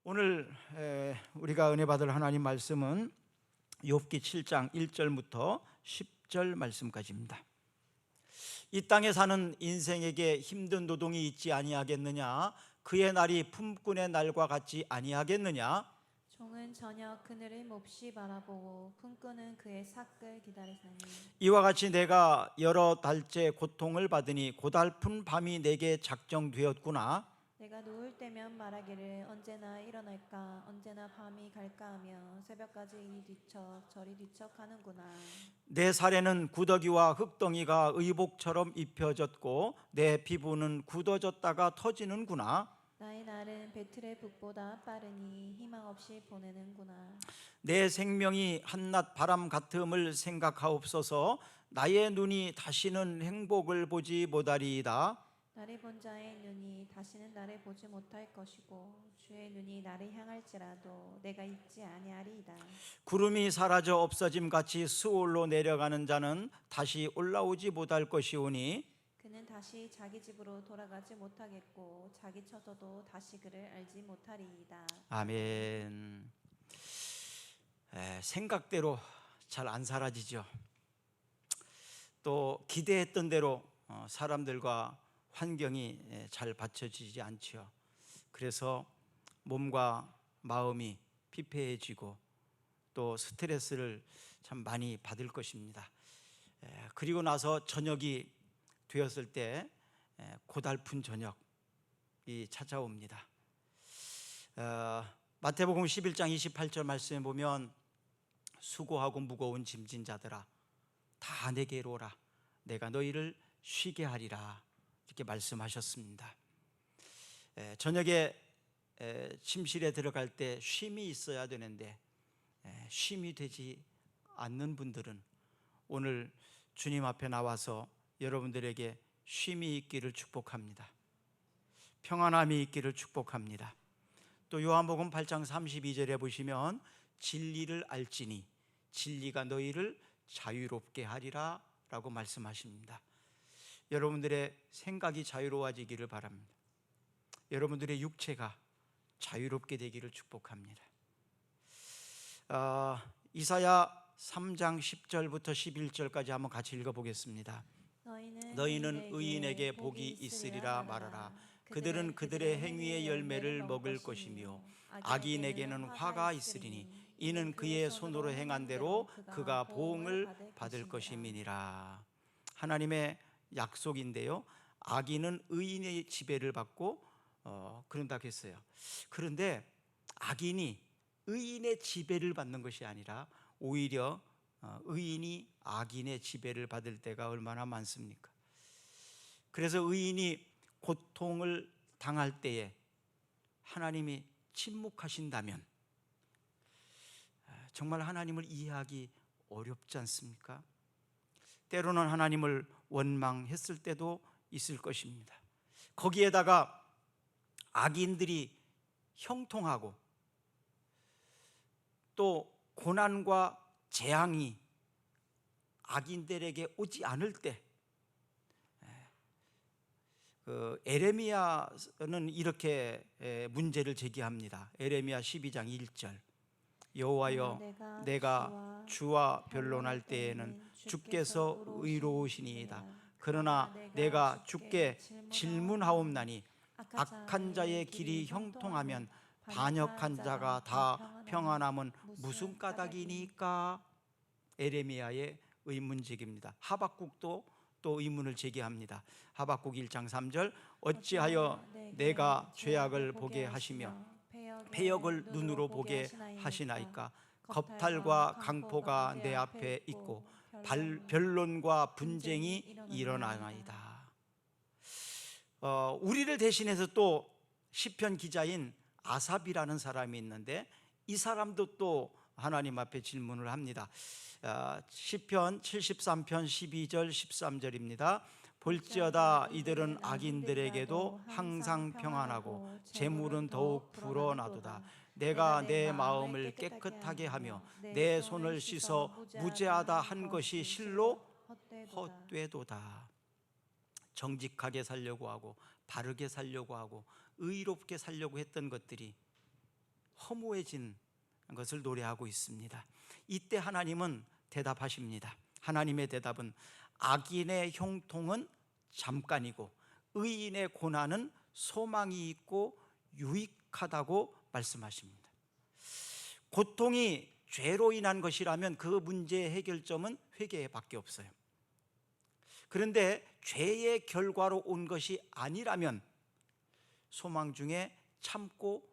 오늘 우리가 은혜 받을 하나님 말씀은 욥기 7장 1절부터 10절 말씀까지입니다. 이 땅에 사는 인생에게 힘든 노동이 있지 아니하겠느냐? 그의 날이 품꾼의 날과 같지 아니하겠느냐? 종은 저녁 그늘을 몹시 바라보고 품꾼은 그의 삭을 기다리사니 이와 같이 내가 여러 달째 고통을 받으니 고달픈 밤이 내게 작정되었구나. 내가 누울 때면 말하기를 언제나 일어날까 언제나 밤이 갈까 하며 새벽까지 이리 뒤척 저리 뒤척 하는구나. 내 살에는 구더기와 흙덩이가 의복처럼 입혀졌고 내 피부는 굳어졌다가 터지는구나. 나의 날은 배틀의 북보다 빠르니 희망 없이 보내는구나. 내 생명이 한낮 바람 같음을 생각하옵소서. 나의 눈이 다시는 행복을 보지 못하리이다. 나를 본 자의 눈이 다시는 나를 보지 못할 것이고 주의 눈이 나를 향할지라도 내가 잊지 아니하리이다. 구름이 사라져 없어짐 같이 수월로 내려가는 자는 다시 올라오지 못할 것이오니 그는 다시 자기 집으로 돌아가지 못하겠고 자기 처소도 다시 그를 알지 못하리이다. 아멘. 생각대로 잘 안 사라지죠. 또 기대했던 대로 사람들과 환경이 잘 받쳐지지 않죠. 그래서 몸과 마음이 피폐해지고 또 스트레스를 참 많이 받을 것입니다. 그리고 나서 저녁이 되었을 때 고달픈 저녁이 찾아옵니다. 마태복음 11장 28절 말씀에 보면 수고하고 무거운 짐진 자들아 다 내게로 오라 내가 너희를 쉬게 하리라 이렇게 말씀하셨습니다. 저녁에 침실에 들어갈 때 쉼이 있어야 되는데 쉼이 되지 않는 분들은 오늘 주님 앞에 나와서 여러분들에게 쉼이 있기를 축복합니다. 평안함이 있기를 축복합니다. 또 요한복음 8장 32절에 보시면 진리를 알지니 진리가 너희를 자유롭게 하리라 라고 말씀하십니다. 여러분들의 생각이 자유로워지기를 바랍니다. 여러분들의 육체가 자유롭게 되기를 축복합니다. 이사야 3장 10절부터 11절까지 한번 같이 읽어보겠습니다. 너희는 의인에게 복이 있으리라 말하라. 그들은 그들의 행위의 열매를 먹을 것이며 악인에게는 화가 있으리니 이는 그의 손으로 행한 대로 그가 보응을 받을 것임이니라. 하나님의 약속인데요, 악인은 의인의 지배를 받고 그런다고 했어요. 그런데 악인이 의인의 지배를 받는 것이 아니라 오히려 의인이 악인의 지배를 받을 때가 얼마나 많습니까? 그래서 의인이 고통을 당할 때에 하나님이 침묵하신다면 정말 하나님을 이해하기 어렵지 않습니까? 때로는 하나님을 원망했을 때도 있을 것입니다. 거기에다가 악인들이 형통하고 또 고난과 재앙이 악인들에게 오지 않을 때 에레미야는 이렇게 문제를 제기합니다. 에레미야 12장 1절 여호와여 내가 주와 변론할 때에는 주께서 의로우시니이다. 그러나 내가 주께 질문하옵나니 악한 자의 길이 형통하면 반역한 자가 다 평안함은 무슨 까닭이니까? 에레미야의 의문제기입니다. 하박국도 또 의문을 제기합니다. 하박국 1장 3절 어찌하여 내가 죄악을 보게 하시며 패역을 눈으로 보게 하시나이까? 겁탈과 강포가 내 앞에 있고 변론과 분쟁이 일어나나이다. 우리를 대신해서 또 시편 기자인 아삽이라는 사람이 있는데 이 사람도 또 하나님 앞에 질문을 합니다. 시편 73편 12절 13절입니다. 볼지어다 이들은 악인들에게도 항상 평안하고 재물은 더욱 불어나도다. 내가 내 마음을 깨끗하게 하며 내 손을 씻어 무죄하다 한 것이 실로 헛되도다. 정직하게 살려고 하고 바르게 살려고 하고 의롭게 살려고 했던 것들이 허무해진 것을 노래하고 있습니다. 이때 하나님은 대답하십니다. 하나님의 대답은 악인의 형통은 잠깐이고 의인의 고난은 소망이 있고 유익하다고 말씀하십니다. 고통이 죄로 인한 것이라면 그 문제의 해결점은 회개밖에 없어요. 그런데 죄의 결과로 온 것이 아니라면 소망 중에 참고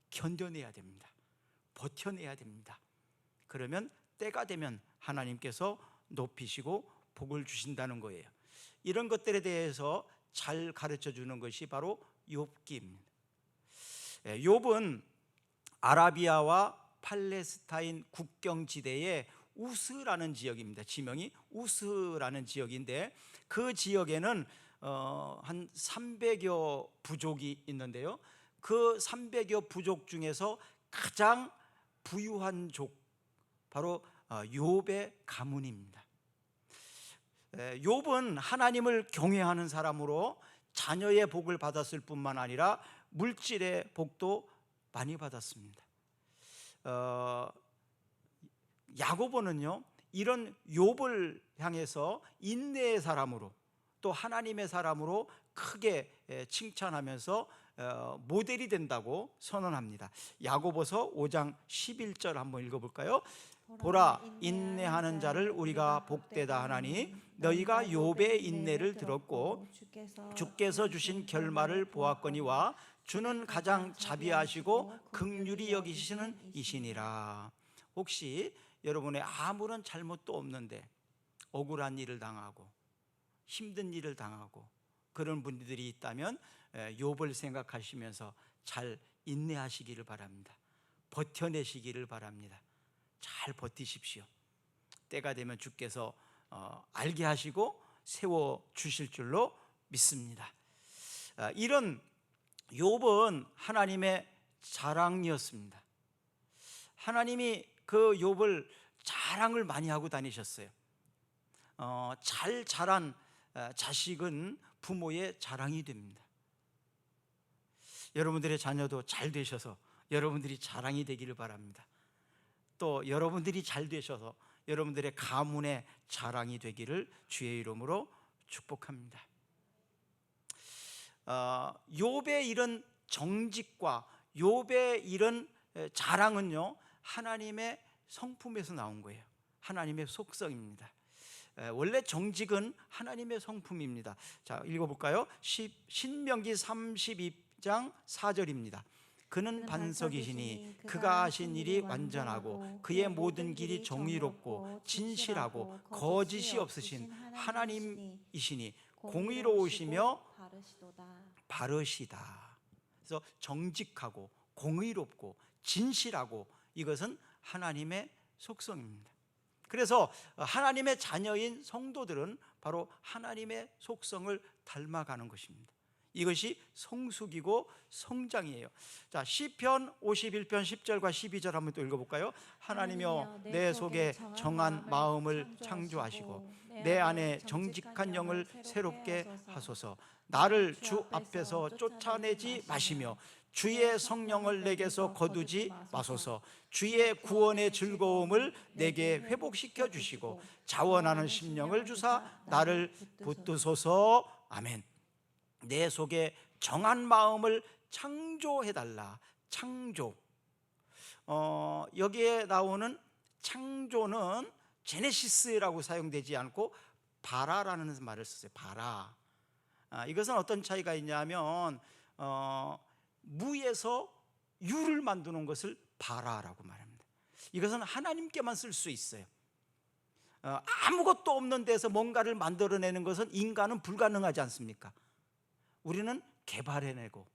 견뎌내야 됩니다. 버텨내야 됩니다. 그러면 때가 되면 하나님께서 높이시고 복을 주신다는 거예요. 이런 것들에 대해서 잘 가르쳐 주는 것이 바로 욥기입니다. 욥은 아라비아와 팔레스타인 국경지대의 우스라는 지역입니다. 지명이 우스라는 지역인데 그 지역에는 한 300여 부족이 있는데요, 그 300여 부족 중에서 가장 부유한 족, 바로 욥의 가문입니다. 욥은 하나님을 경외하는 사람으로 자녀의 복을 받았을 뿐만 아니라 물질의 복도 많이 받았습니다. 야고보는요, 이런 욥을 향해서 인내의 사람으로 또 하나님의 사람으로 크게 칭찬하면서 모델이 된다고 선언합니다. 야고보서 5장 11절 한번 읽어볼까요? 보라, 인내하는 자를 우리가 복되다 하나니 너희가 욥의 인내를 들었고 주께서 주신 결말을 보았거니와 주는 가장 자비하시고 긍휼히 여기시는 이시니라. 혹시 여러분의 아무런 잘못도 없는데 억울한 일을 당하고 힘든 일을 당하고 그런 분들이 있다면 욥을 생각하시면서 잘 인내하시기를 바랍니다. 버텨내시기를 바랍니다. 잘 버티십시오. 때가 되면 주께서 알게 하시고 세워주실 줄로 믿습니다. 이런 욥은 하나님의 자랑이었습니다. 하나님이 그 욥을 자랑을 많이 하고 다니셨어요. 잘 자란 자식은 부모의 자랑이 됩니다. 여러분들의 자녀도 잘 되셔서 여러분들이 자랑이 되기를 바랍니다. 또 여러분들이 잘 되셔서 여러분들의 가문의 자랑이 되기를 주의 이름으로 축복합니다. 욥의 이런 정직과 욥의 이런 자랑은요, 하나님의 성품에서 나온 거예요. 하나님의 속성입니다. 원래 정직은 하나님의 성품입니다. 자, 읽어볼까요? 신명기 32장 4절입니다. 그는 반석이시니 그가 하신 일이 완전하고 그의 모든 길이 정의롭고 진실하고 거짓이 없으신 하나님이시니 공의로우시며 바르시다. 그래서 정직하고 공의롭고 진실하고 이것은 하나님의 속성입니다. 그래서 하나님의 자녀인 성도들은 바로 하나님의 속성을 닮아가는 것입니다. 이것이 성숙이고 성장이에요. 자, 시편 51편 10절과 12절 한번 또 읽어볼까요? 하나님이여 내 속에 정한 마음을 창조하시고 내 안에 정직한 영을 새롭게 하소서. 나를 주 앞에서 쫓아내지 마시며 주의 성령을 내게서 거두지 마소서. 주의 구원의 즐거움을 내게 회복시켜 주시고 자원하는 심령을 주사 나를 붙드소서. 아멘. 내 속에 정한 마음을 창조해달라. 창조. 여기에 나오는 창조는 제네시스라고 사용되지 않고 바라라는 말을 쓰세요. 바라. 이것은 어떤 차이가 있냐면 무에서 유를 만드는 것을 바라라고 말합니다. 이것은 하나님께만 쓸 수 있어요. 아무것도 없는 데서 뭔가를 만들어내는 것은 인간은 불가능하지 않습니까? 우리는 개발해내고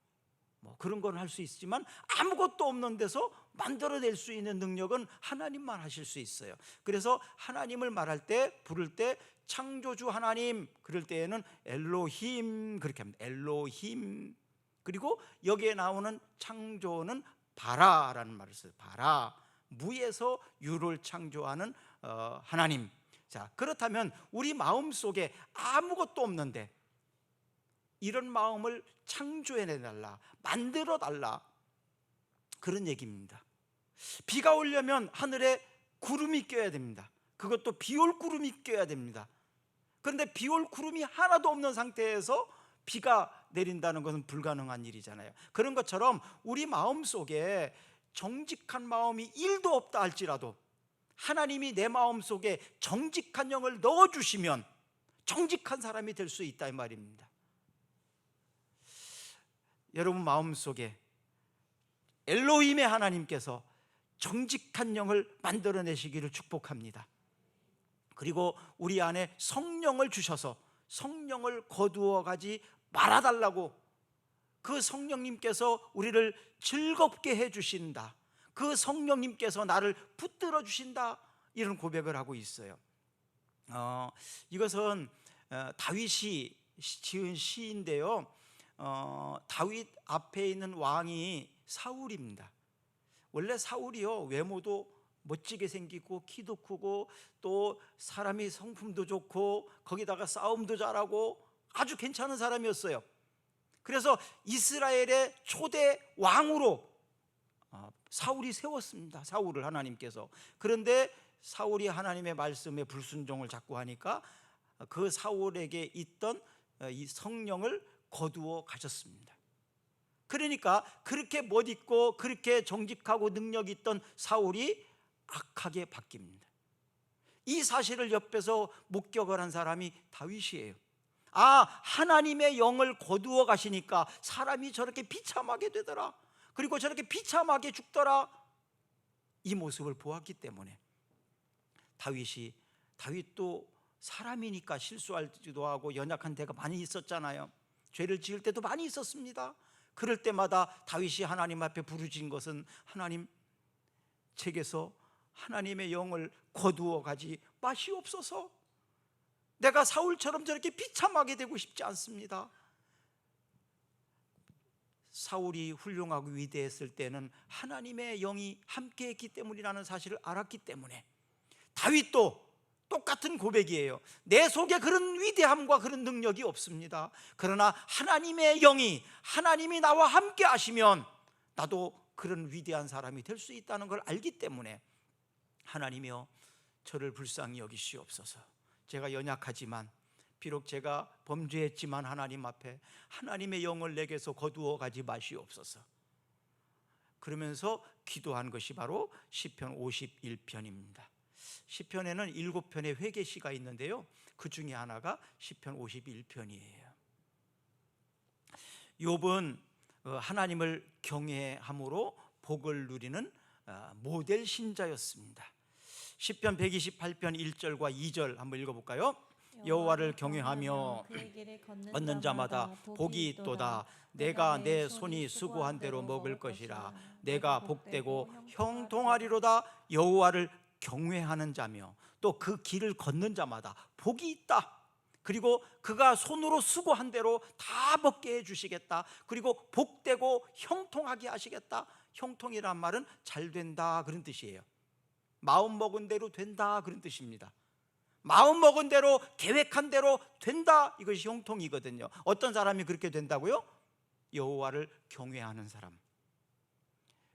그런 건 할 수 있지만 아무것도 없는 데서 만들어낼 수 있는 능력은 하나님만 하실 수 있어요. 그래서 하나님을 말할 때, 부를 때 창조주 하나님, 그럴 때에는 엘로힘 그렇게 합니다. 엘로힘. 그리고 여기에 나오는 창조는 바라라는 말을 써요. 바라. 무에서 유를 창조하는 하나님. 자, 그렇다면 우리 마음속에 아무것도 없는데 이런 마음을 창조해내달라, 만들어달라. 그런 얘기입니다. 비가 오려면 하늘에 구름이 껴야 됩니다. 그것도 비올 구름이 껴야 됩니다. 그런데 비올 구름이 하나도 없는 상태에서 비가 내린다는 것은 불가능한 일이잖아요. 그런 것처럼 우리 마음속에 정직한 마음이 1도 없다 할지라도 하나님이 내 마음속에 정직한 영을 넣어주시면 정직한 사람이 될 수 있다 이 말입니다. 여러분 마음속에 엘로힘의 하나님께서 정직한 영을 만들어내시기를 축복합니다. 그리고 우리 안에 성령을 주셔서 성령을 거두어 가지 말아달라고, 그 성령님께서 우리를 즐겁게 해주신다, 그 성령님께서 나를 붙들어 주신다, 이런 고백을 하고 있어요. 이것은 다윗이 지은 시인데요, 다윗 앞에 있는 왕이 사울입니다. 원래 사울이요, 외모도 멋지게 생기고 키도 크고 또 사람이 성품도 좋고 거기다가 싸움도 잘하고 아주 괜찮은 사람이었어요. 그래서 이스라엘의 초대 왕으로 사울이 세웠습니다. 사울을 하나님께서. 그런데 사울이 하나님의 말씀에 불순종을 자꾸 하니까 그 사울에게 있던 이 성령을 거두어 가셨습니다. 그러니까 그렇게 멋있고 그렇게 정직하고 능력 있던 사울이 악하게 바뀝니다. 이 사실을 옆에서 목격을 한 사람이 다윗이에요. 하나님의 영을 거두어 가시니까 사람이 저렇게 비참하게 되더라, 그리고 저렇게 비참하게 죽더라, 이 모습을 보았기 때문에 다윗도 사람이니까 실수하기도 하고 연약한 데가 많이 있었잖아요. 죄를 지을 때도 많이 있었습니다. 그럴 때마다 다윗이 하나님 앞에 부르짖은 것은, 하나님, 제게서 하나님의 영을 거두어 가지 마시옵소서. 내가 사울처럼 저렇게 비참하게 되고 싶지 않습니다. 사울이 훌륭하고 위대했을 때는 하나님의 영이 함께했기 때문이라는 사실을 알았기 때문에 다윗도 똑같은 고백이에요. 내 속에 그런 위대함과 그런 능력이 없습니다. 그러나 하나님의 영이, 하나님이 나와 함께 하시면 나도 그런 위대한 사람이 될 수 있다는 걸 알기 때문에, 하나님이여 저를 불쌍히 여기시옵소서. 제가 연약하지만, 비록 제가 범죄했지만 하나님 앞에 하나님의 영을 내게서 거두어 가지 마시옵소서. 그러면서 기도한 것이 바로 시편 51편입니다. 시편에는 7편의 회개시가 있는데요, 그 중에 하나가 시편 51편이에요. 욥은 하나님을 경외함으로 복을 누리는 모델 신자였습니다. 시편 128편 1절과 2절 한번 읽어볼까요? 여호와를 경외하며 그의 길을 얻는 자마다 복이 있도다. 내가 내 손이 수고한 대로 먹을 것이라. 내가 복되고 형통하리로다. 여호와를 경외하는 자며 또 그 길을 걷는 자마다 복이 있다. 그리고 그가 손으로 수고한 대로 다 먹게 해주시겠다. 그리고 복되고 형통하게 하시겠다. 형통이란 말은 잘 된다 그런 뜻이에요. 마음 먹은 대로 된다 그런 뜻입니다. 마음 먹은 대로, 계획한 대로 된다, 이것이 형통이거든요. 어떤 사람이 그렇게 된다고요? 여호와를 경외하는 사람,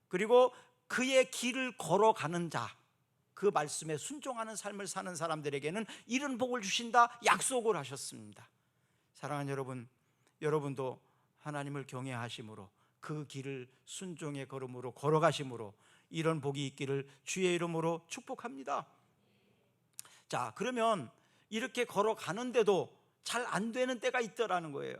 그리고 그의 길을 걸어가는 자, 그 말씀에 순종하는 삶을 사는 사람들에게는 이런 복을 주신다 약속을 하셨습니다. 사랑하는 여러분, 여러분도 하나님을 경외하심으로 그 길을 순종의 걸음으로 걸어가심으로 이런 복이 있기를 주의 이름으로 축복합니다. 자, 그러면 이렇게 걸어가는데도 잘 안 되는 때가 있더라는 거예요.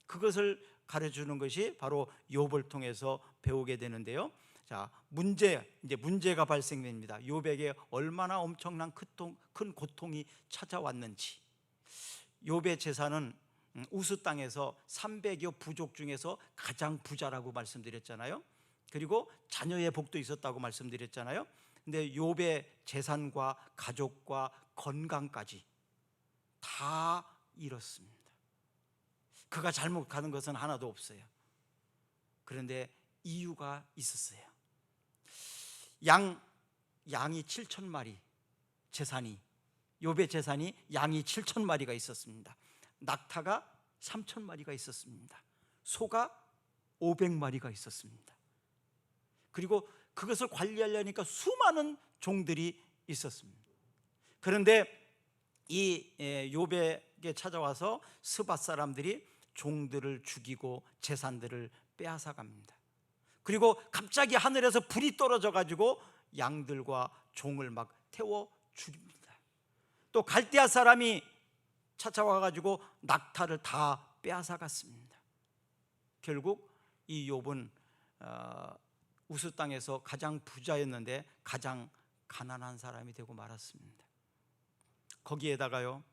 그것을 가르쳐주는 것이 바로 욥을 통해서 배우게 되는데요. 자, 문제가 발생됩니다. 욥에게 얼마나 엄청난 큰 고통이 찾아왔는지. 욥의 재산은 우스 땅에서 300여 부족 중에서 가장 부자라고 말씀드렸잖아요. 그리고 자녀의 복도 있었다고 말씀드렸잖아요. 근데 욥의 재산과 가족과 건강까지 다 잃었습니다. 그가 잘못하는 것은 하나도 없어요. 그런데 이유가 있었어요. 양이 7,000마리, 욥의 재산이 양이 7,000마리가 있었습니다. 낙타가 3,000마리가 있었습니다. 소가 500마리가 있었습니다. 그리고 그것을 관리하려니까 수많은 종들이 있었습니다. 그런데 이 욥에게 찾아와서 스밧 사람들이 종들을 죽이고 재산들을 빼앗아 갑니다. 그리고 갑자기 하늘에서 불이 떨어져 가지고 양들과 종을 막 태워 죽입니다. 또 갈대아 사람이 찾아와 가지고 낙타를 다 빼앗아 갔습니다. 결국 이 욥은 우스 땅에서 가장 부자였는데 가장 가난한 사람이 되고 말았습니다. 거기에다가요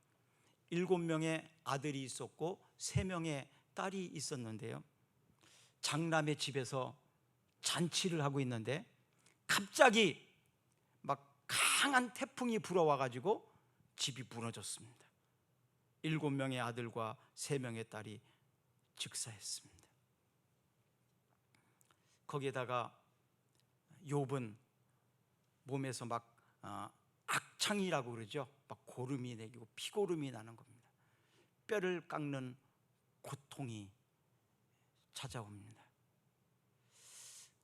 7명의 아들이 있었고 3명의 딸이 있었는데요, 장남의 집에서 잔치를 하고 있는데 갑자기 막 강한 태풍이 불어와 가지고 집이 무너졌습니다. 7명의 아들과 3명의 딸이 즉사했습니다. 거기에다가 욥은 몸에서 막 악창이라고 그러죠. 막 고름이 내리고 피고름이 나는 겁니다. 뼈를 깎는 고통이 찾아옵니다.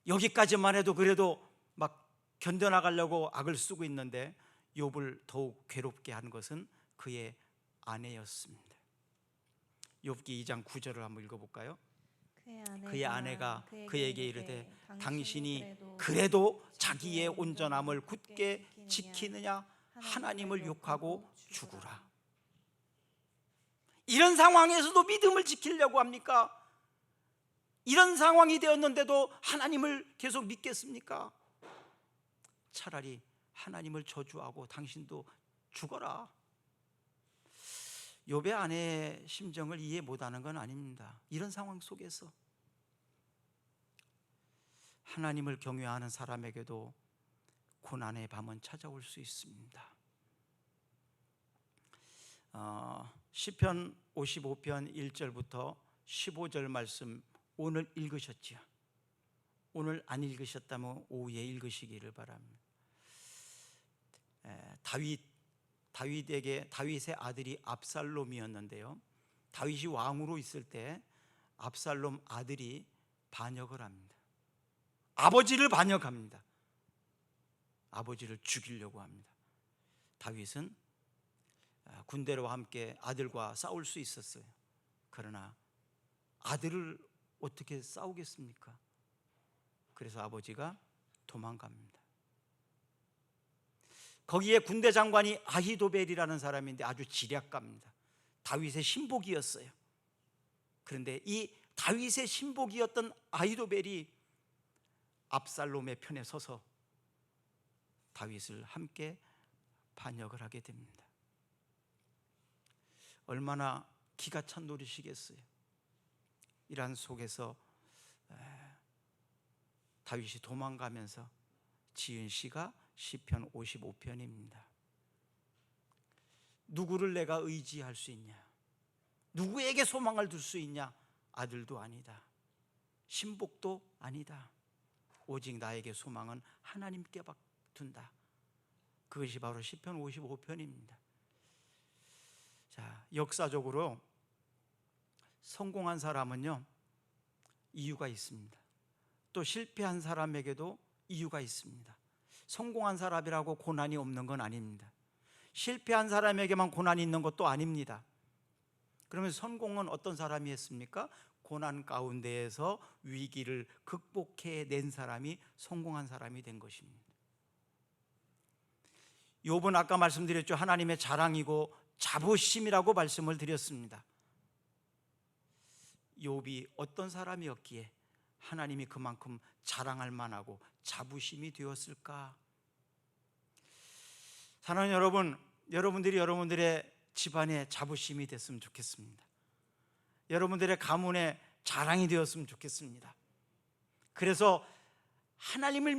여기까지만 해도 그래도 막 견뎌나가려고 악을 쓰고 있는데 욥을 더욱 괴롭게 한 것은 그의 아내였습니다. 욥기 2장 9절을 한번 읽어볼까요? 그의 아내가 그에게 이르되 당신이 그래도 자기의 온전함을 굳게 지키느냐? 하나님을 욕하고 죽으라. 이런 상황에서도 믿음을 지키려고 합니까? 이런 상황이 되었는데도 하나님을 계속 믿겠습니까? 차라리 하나님을 저주하고 당신도 죽어라. 욥의 아내의 심정을 이해 못하는 건 아닙니다. 이런 상황 속에서 하나님을 경외하는 사람에게도 고난의 밤은 찾아올 수 있습니다. 시편 55편 1절부터 15절 말씀 오늘 읽으셨지요? 오늘 안 읽으셨다면 오후에 읽으시기를 바랍니다. 다윗의 아들이 압살롬이었는데요, 다윗이 왕으로 있을 때 압살롬 아들이 반역을 합니다. 아버지를 반역합니다. 아버지를 죽이려고 합니다. 다윗은 군대와 함께 아들과 싸울 수 있었어요. 그러나 아들을 어떻게 싸우겠습니까? 그래서 아버지가 도망갑니다. 거기에 군대 장관이 아히도벨이라는 사람인데 아주 지략가입니다. 다윗의 신복이었어요. 그런데 이 다윗의 신복이었던 아히도벨이 압살롬의 편에 서서 다윗을 함께 반역을 하게 됩니다. 얼마나 기가 찬 노릇이겠어요. 이러한 속에서 다윗이 도망가면서 지은 시가 시편 55편입니다. 누구를 내가 의지할 수 있냐? 누구에게 소망을 둘 수 있냐? 아들도 아니다, 신복도 아니다. 오직 나에게 소망은 하나님께 둔다. 그것이 바로 시편 55편입니다. 자, 역사적으로 성공한 사람은요 이유가 있습니다. 또 실패한 사람에게도 이유가 있습니다. 성공한 사람이라고 고난이 없는 건 아닙니다. 실패한 사람에게만 고난이 있는 것도 아닙니다. 그러면 성공은 어떤 사람이 했습니까? 고난 가운데에서 위기를 극복해낸 사람이 성공한 사람이 된 것입니다. 욥은 아까 말씀드렸죠, 하나님의 자랑이고 자부심이라고 말씀을 드렸습니다. 욥이 어떤 사람이었기에 하나님이 그만큼 자랑할 만하고 자부심이 되었을까? 사랑하는 여러분, 여러분들이 여러분들의 집안에 자부심이 됐으면 좋겠습니다. 여러분들의 가문에 자랑이 되었으면 좋겠습니다. 그래서 하나님을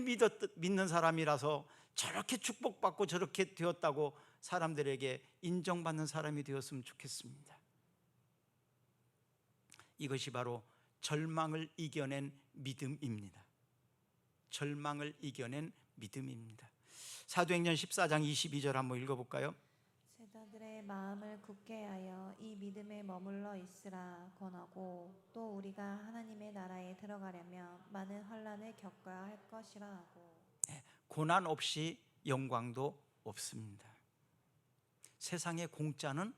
믿는 사람이라서 저렇게 축복받고 저렇게 되었다고 사람들에게 인정받는 사람이 되었으면 좋겠습니다. 이것이 바로 절망을 이겨낸 믿음입니다. 절망을 이겨낸 믿음입니다. 사도행전 14장 22절 한번 읽어볼까요? 제가 자들의 마음을 굳게 하여 이 믿음에 머물러 있으라 권하고, 또 우리가 하나님의 나라에 들어가려면 많은 환난을 겪어야 할 것이라 하고. 고난 없이 영광도 없습니다. 세상에 공짜는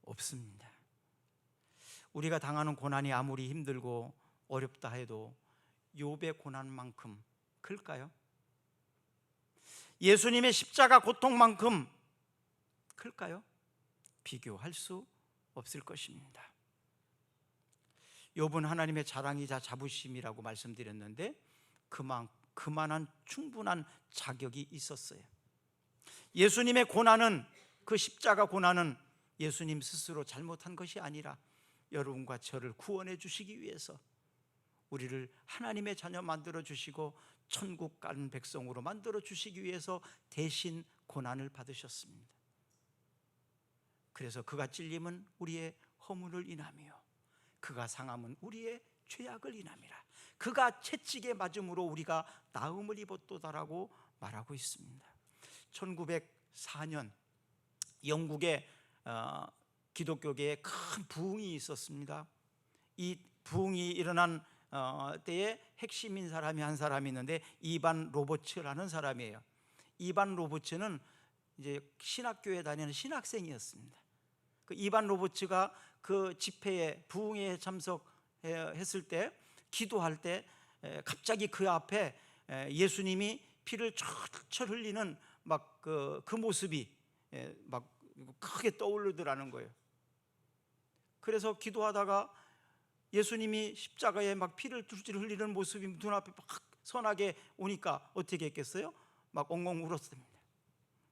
없습니다. 우리가 당하는 고난이 아무리 힘들고 어렵다 해도 욥의 고난만큼 클까요? 예수님의 십자가 고통만큼 클까요? 비교할 수 없을 것입니다. 욥은 하나님의 자랑이자 자부심이라고 말씀드렸는데 그만한 충분한 자격이 있었어요. 예수님의 고난은, 그 십자가 고난은 예수님 스스로 잘못한 것이 아니라 여러분과 저를 구원해 주시기 위해서, 우리를 하나님의 자녀 만들어 주시고 천국 가는 백성으로 만들어 주시기 위해서 대신 고난을 받으셨습니다. 그래서 그가 찔림은 우리의 허물을 인하며 그가 상함은 우리의 죄악을 인함이라. 그가 채찍에 맞음으로 우리가 나음을 입었도다라고 말하고 있습니다. 1904년 영국의 기독교계에 큰 부흥이 있었습니다. 이 부흥이 일어난 때에 핵심인 사람이 한 사람이 있는데 이반 로버츠라는 사람이에요. 이반 로버츠는 이제 신학교에 다니는 신학생이었습니다. 그 이반 로버츠가 그 집회에, 부흥회에 참석했을 때, 기도할 때 갑자기 그 앞에 예수님이 피를 철철 흘리는 막 그 모습이 막 크게 떠오르더라는 거예요. 그래서 기도하다가 예수님이 십자가에 막 피를 뚫질 흘리는 모습이 눈앞에 막 선하게 오니까 어떻게 했겠어요? 막 엉엉 울었습니다.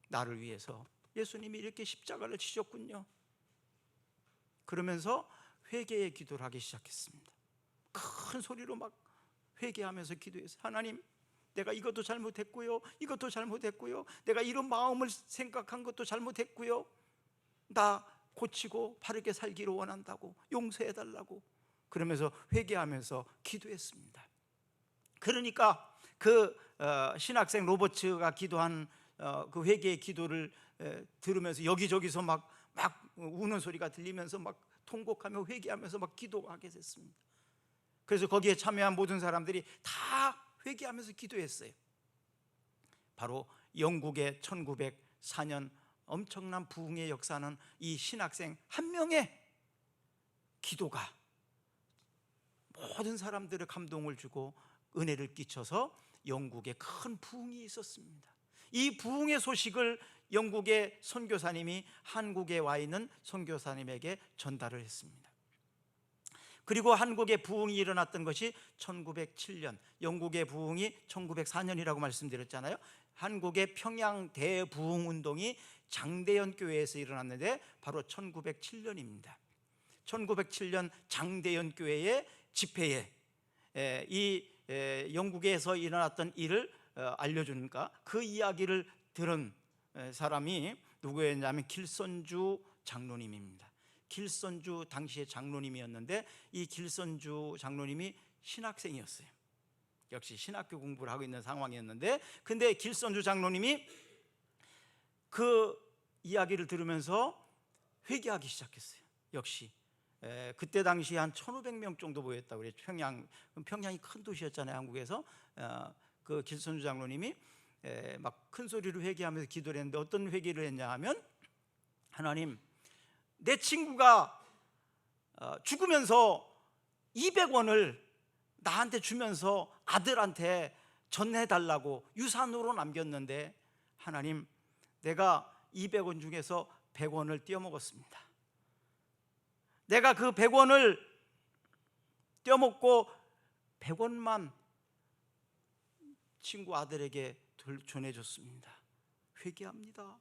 나를 위해서 예수님이 이렇게 십자가를 지셨군요. 그러면서 회개의 기도를 하기 시작했습니다. 큰 소리로 막 회개하면서 기도했어요. 하나님, 내가 이것도 잘못했고요, 이것도 잘못했고요, 내가 이런 마음을 생각한 것도 잘못했고요, 나 고치고 바르게 살기를 원한다고 용서해달라고, 그러면서 회개하면서 기도했습니다. 그러니까 그 신학생 로버츠가 기도한 그 회개의 기도를 들으면서 여기저기서 막 우는 소리가 들리면서 막 통곡하며 회개하면서 막 기도하게 됐습니다. 그래서 거기에 참여한 모든 사람들이 다 회개하면서 기도했어요. 바로 영국의 1904년 엄청난 부흥의 역사는 이 신학생 한 명의 기도가 모든 사람들의 감동을 주고 은혜를 끼쳐서 영국에 큰 부흥이 있었습니다. 이 부흥의 소식을 영국의 선교사님이 한국에 와 있는 선교사님에게 전달을 했습니다. 그리고 한국의 부흥이 일어났던 것이 1907년, 영국의 부흥이 1904년이라고 말씀드렸잖아요. 한국의 평양 대부흥운동이 장대연 교회에서 일어났는데 바로 1907년입니다. 1907년 장대연 교회의 집회에 이 영국에서 일어났던 일을 알려주니까 그 이야기를 들은 사람이 누구였냐면 길선주 장로님입니다. 길선주 당시의 장로님이었는데 이 길선주 장로님이 신학생이었어요. 역시 신학교 공부를 하고 있는 상황이었는데, 근데 길선주 장로님이 그 이야기를 들으면서 회개하기 시작했어요. 역시 그때 당시 한 1,500명 정도 모였다고 그래요. 평양이 큰 도시였잖아요, 한국에서. 그 길선주 장로님이 막 큰 소리로 회개하면서 기도를 했는데 어떤 회개를 했냐 하면, 하나님, 내 친구가 죽으면서 200원을 나한테 주면서 아들한테 전해달라고 유산으로 남겼는데, 하나님, 내가 200원 중에서 100원을 떼어먹었습니다. 내가 그 100원을 떼어먹고 100원만 친구 아들에게 전해줬습니다. 회개합니다.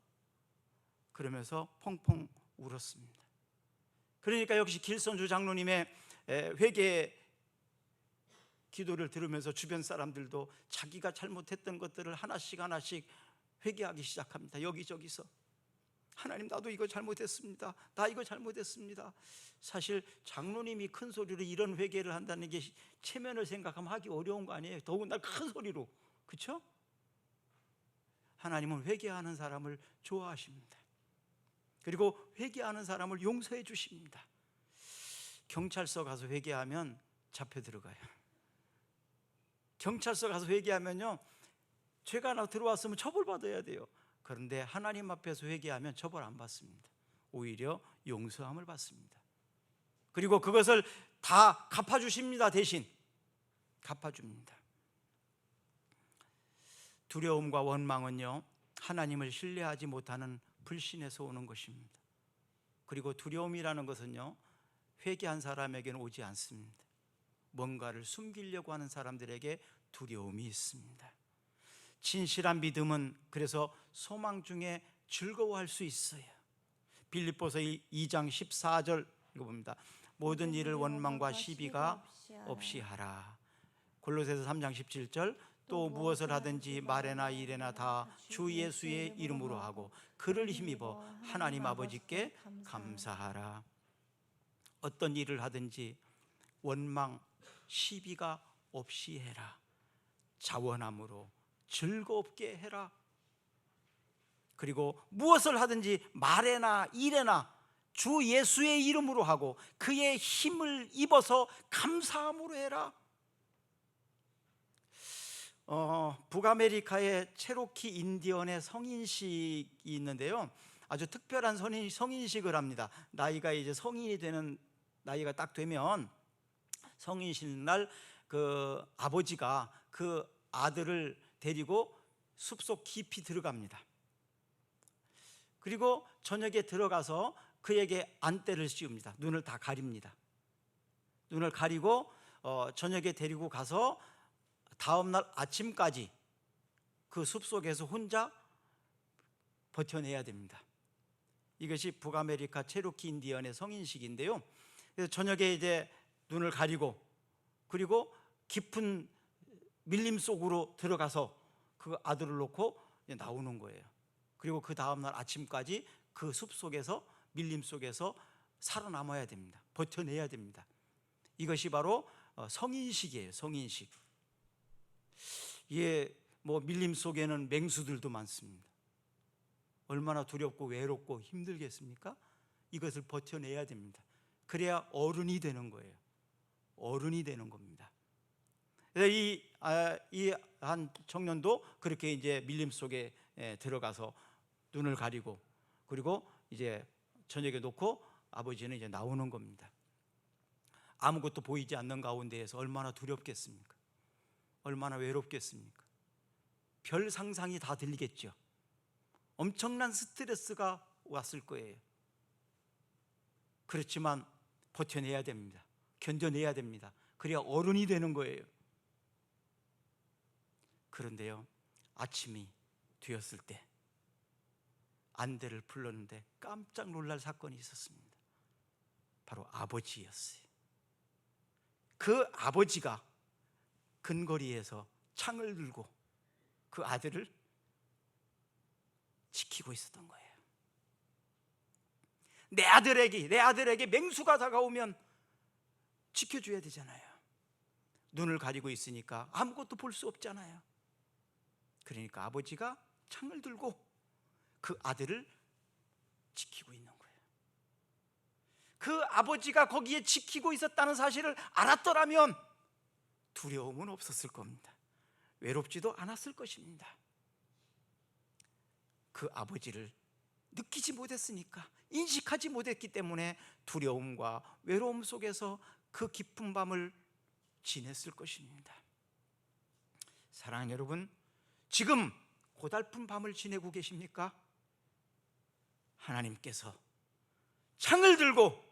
그러면서 펑펑 울었습니다. 그러니까 역시 길선주 장로님의 회개 기도를 들으면서 주변 사람들도 자기가 잘못했던 것들을 하나씩 회개하기 시작합니다. 여기저기서 하나님, 나도 이거 잘못했습니다. 나 이거 잘못했습니다. 사실 장로님이 큰 소리로 이런 회개를 한다는 게 체면을 생각하면 하기 어려운 거 아니에요? 더군다나 큰 소리로, 그렇죠? 하나님은 회개하는 사람을 좋아하십니다. 그리고 회개하는 사람을 용서해 주십니다. 경찰서 가서 회개하면 잡혀 들어가요. 경찰서 가서 회개하면요, 죄가 하나 들어왔으면 처벌받아야 돼요. 그런데 하나님 앞에서 회개하면 처벌 안 받습니다. 오히려 용서함을 받습니다. 그리고 그것을 다 갚아주십니다. 대신 갚아줍니다. 두려움과 원망은요, 하나님을 신뢰하지 못하는 불신에서 오는 것입니다. 그리고 두려움이라는 것은요, 회개한 사람에게는 오지 않습니다. 뭔가를 숨기려고 하는 사람들에게 두려움이 있습니다. 진실한 믿음은 그래서 소망 중에 즐거워할 수 있어요. 빌립보서 2장 14절 읽어봅니다. 모든 일을 원망과 시비가 없이 하라. 골로새서 3장 17절 또 무엇을 하든지 말에나 일에나 다 주 예수의 이름으로 하고 그를 힘입어 하나님 아버지께 감사하라. 어떤 일을 하든지 원망, 시비가 없이 해라. 자원함으로 즐겁게 해라. 그리고 무엇을 하든지 말에나 일에나 주 예수의 이름으로 하고 그의 힘을 입어서 감사함으로 해라. 북아메리카의 체로키 인디언의 성인식이 있는데요, 아주 특별한 성인식을 합니다. 나이가 이제 성인이 되는 나이가 딱 되면 성인식 날 그 아버지가 그 아들을 데리고 숲속 깊이 들어갑니다. 그리고 저녁에 들어가서 그에게 안대를 씌웁니다. 눈을 다 가립니다. 눈을 가리고 저녁에 데리고 가서 다음날 아침까지 그 숲속에서 혼자 버텨내야 됩니다. 이것이 북아메리카 체로키 인디언의 성인식인데요, 그래서 저녁에 이제 눈을 가리고 그리고 깊은 밀림 속으로 들어가서 그 아들을 놓고 나오는 거예요. 그리고 그 다음날 아침까지 그 숲속에서 밀림 속에서 살아남아야 됩니다. 버텨내야 됩니다. 이것이 바로 성인식이에요. 성인식. 예, 뭐 밀림 속에는 맹수들도 많습니다. 얼마나 두렵고 외롭고 힘들겠습니까? 이것을 버텨내야 됩니다. 그래야 어른이 되는 거예요. 어른이 되는 겁니다. 이 한 청년도 그렇게 이제 밀림 속에 들어가서 눈을 가리고 그리고 이제 저녁에 놓고 아버지는 이제 나오는 겁니다. 아무것도 보이지 않는 가운데에서 얼마나 두렵겠습니까? 얼마나 외롭겠습니까? 별 상상이 다 들리겠죠. 엄청난 스트레스가 왔을 거예요. 그렇지만 버텨내야 됩니다. 견뎌내야 됩니다. 그래야 어른이 되는 거예요. 그런데요, 아침이 되었을 때 안대를 풀렀는데 깜짝 놀랄 사건이 있었습니다. 바로 아버지였어요. 그 아버지가 근거리에서 창을 들고 그 아들을 지키고 있었던 거예요. 내 아들에게 맹수가 다가오면 지켜줘야 되잖아요. 눈을 가리고 있으니까 아무것도 볼 수 없잖아요. 그러니까 아버지가 창을 들고 그 아들을 지키고 있는 거예요. 그 아버지가 거기에 지키고 있었다는 사실을 알았더라면 두려움은 없었을 겁니다. 외롭지도 않았을 것입니다. 그 아버지를 느끼지 못했으니까, 인식하지 못했기 때문에 두려움과 외로움 속에서 그 깊은 밤을 지냈을 것입니다. 사랑하는 여러분, 지금 고달픈 밤을 지내고 계십니까? 하나님께서 창을 들고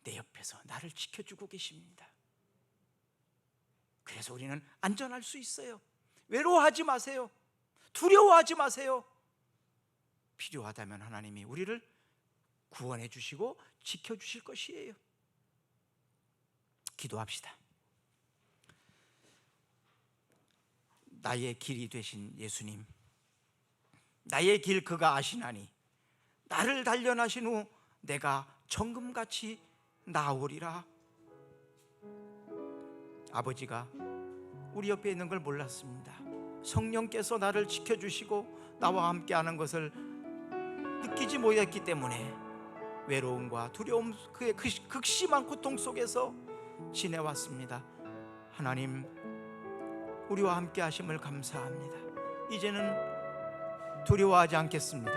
내 옆에서 나를 지켜주고 계십니다. 그래서 우리는 안전할 수 있어요. 외로워하지 마세요. 두려워하지 마세요. 필요하다면 하나님이 우리를 구원해 주시고 지켜주실 것이에요. 기도합시다. 나의 길이 되신 예수님, 나의 길 그가 아시나니 나를 단련하신 후 내가 정금같이 나오리라. 아버지가 우리 옆에 있는 걸 몰랐습니다. 성령께서 나를 지켜주시고 나와 함께하는 것을 느끼지 못했기 때문에 외로움과 두려움, 그의 극심한 고통 속에서 지내왔습니다. 하나님, 우리와 함께 하심을 감사합니다. 이제는 두려워하지 않겠습니다.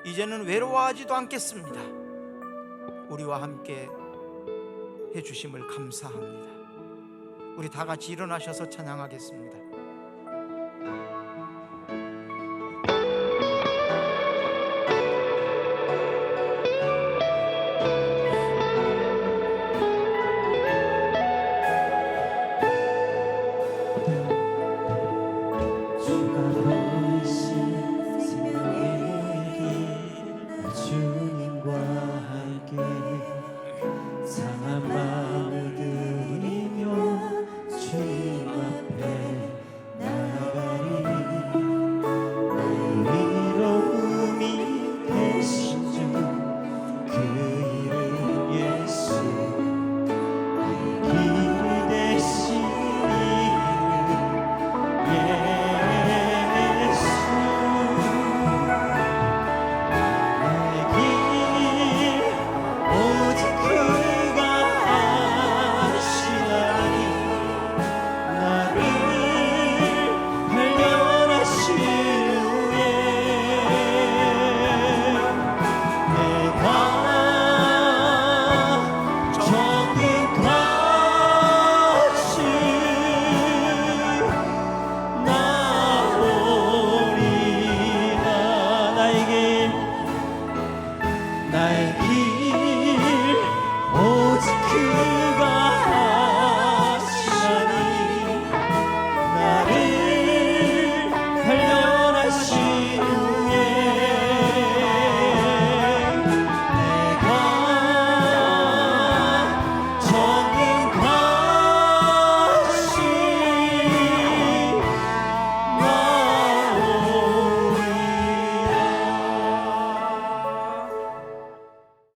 이제는 외로워하지도 않겠습니다. 우리와 함께 해주심을 감사합니다. 우리 다 같이 일어나셔서 찬양하겠습니다. 주가